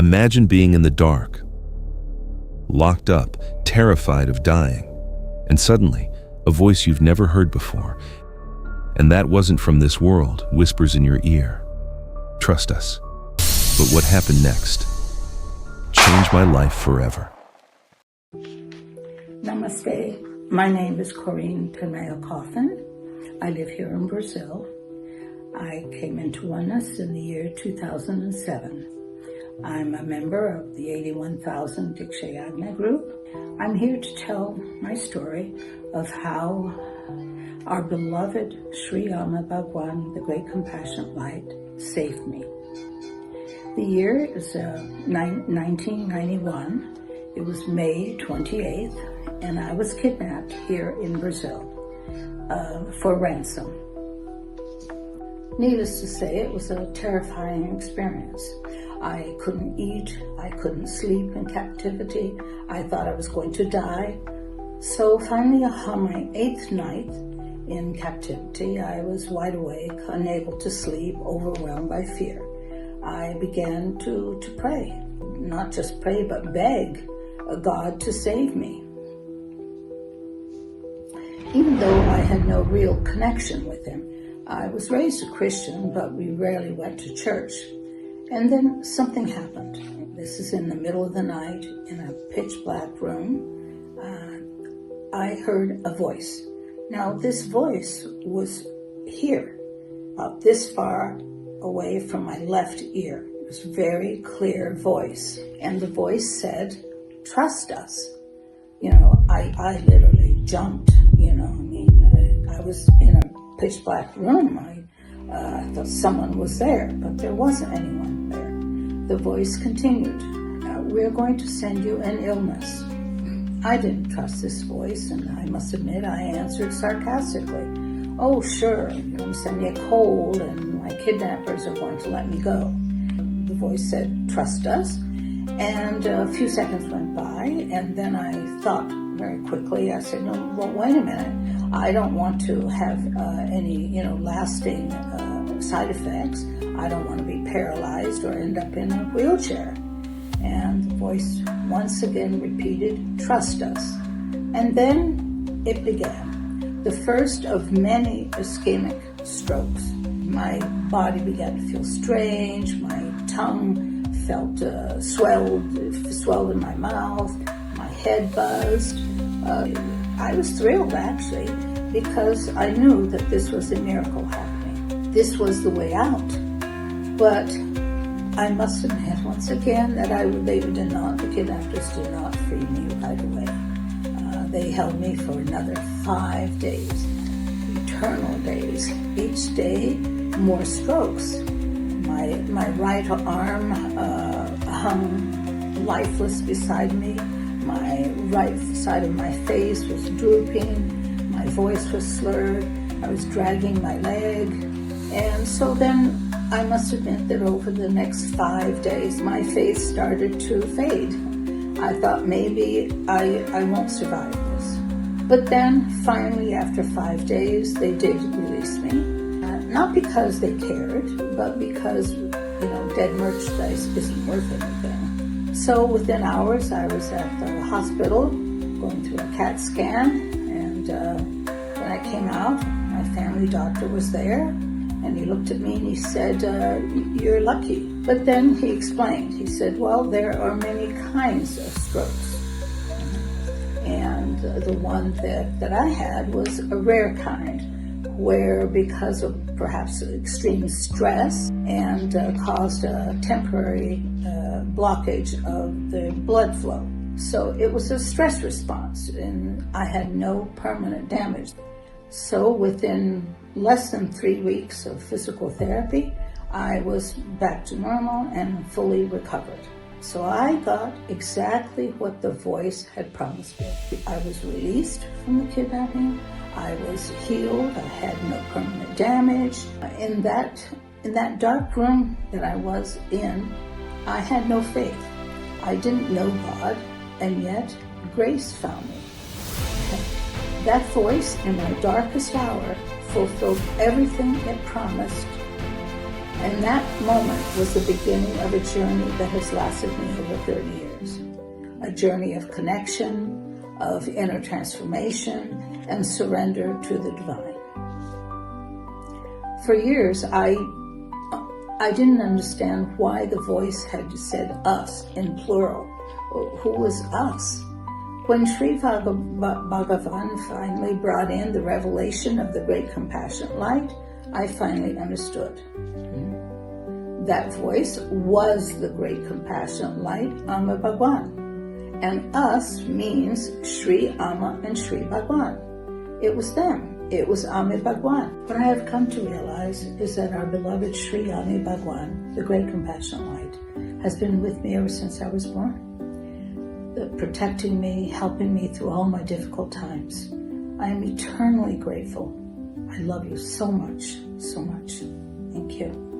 Imagine being in the dark, locked up, terrified of dying, and suddenly, a voice you've never heard before, and that wasn't from this world, whispers in your ear, "Trust us." But what happened next changed my life forever. Namaste. My name is Corinne Tamayo Coffin. I live here in Brazil. I came into oneness in the year 2007. I'm a member of the 81,000 Dikshayagna group. I'm here to tell my story of how our beloved Sri Amaraba关, the Great Compassionate Light, saved me. The year is 1991. It was May 28th, and I was kidnapped here in Brazil for ransom. Needless to say, it was a terrifying experience. I couldn't eat, I couldn't sleep in captivity. I thought I was going to die. So finally, on my 8th night in captivity, I was wide awake, unable to sleep, overwhelmed by fear. I began to pray, not just pray, but beg God to save me. Even though I had no real connection with him, I was raised a Christian, but we rarely went to church. And then something happened. This is in the middle of the night in a pitch black room. I heard a voice. Now this voice was here, about this far away from my left ear. It was a very clear voice. And the voice said, "Trust us." I literally jumped, I was in a pitch black room. I thought someone was there, but there wasn't anyone there. The voice continued, "We're going to send you an illness." I didn't trust this voice, and I must admit I answered sarcastically, "Oh, sure, send me a cold, and my kidnappers are going to let me go." The voice said, "Trust us." And a few seconds went by, and then I thought very quickly. I said, "No, well, wait a minute. I don't want to have any, lasting side effects. I don't want to be paralyzed or end up in a wheelchair." And the voice once again repeated, "Trust us." And then it began. The first of many ischemic strokes. My body began to feel strange. My tongue felt swelled in my mouth. My head buzzed. I was thrilled, actually, because I knew that this was a miracle happening. This was the way out. But I must admit once again that the kidnappers did not free me right away. They held me for another 5 days, eternal days. Each day, more strokes. My right arm hung lifeless beside me. My right side of my face was drooping. My voice was slurred. I was dragging my leg. And so then I must admit that over the next 5 days, my faith started to fade. I thought maybe I won't survive this. But then finally, after 5 days, they did release me. Not because they cared, but because, dead merchandise isn't worth anything. So within hours, I was at the hospital going through a CAT scan. And when I came out, my family doctor was there. And he looked at me and he said, "You're lucky." But then he explained. He said, "Well, there are many kinds of strokes. And the one that I had was a rare kind, where because of perhaps extreme stress and caused a temporary blockage of the blood flow. So it was a stress response, and I had no permanent damage. So within less than 3 weeks of physical therapy, I was back to normal and fully recovered. So I got exactly what the voice had promised me. I was released from the kidnapping. I was healed. I had no permanent damage. In that dark room that I was in, I had no faith. I didn't know God, and yet grace found me. That voice in my darkest hour fulfilled everything it promised And that moment was the beginning of a journey that has lasted me over 30 years. A journey of connection, of inner transformation, and surrender to the divine. For years, I didn't understand why the voice had said us in plural. Who was us? When Sri Bhagavan finally brought in the revelation of the great compassionate light, I finally understood. That voice was the great compassionate light, Amma Bhagwan. And us means Sri Amma and Sri Bhagwan. It was them. It was Amma Bhagwan. What I have come to realize is that our beloved Sri Amma Bhagwan, the great compassionate light, has been with me ever since I was born, protecting me, helping me through all my difficult times. I am eternally grateful. I love you so much, so much. Thank you.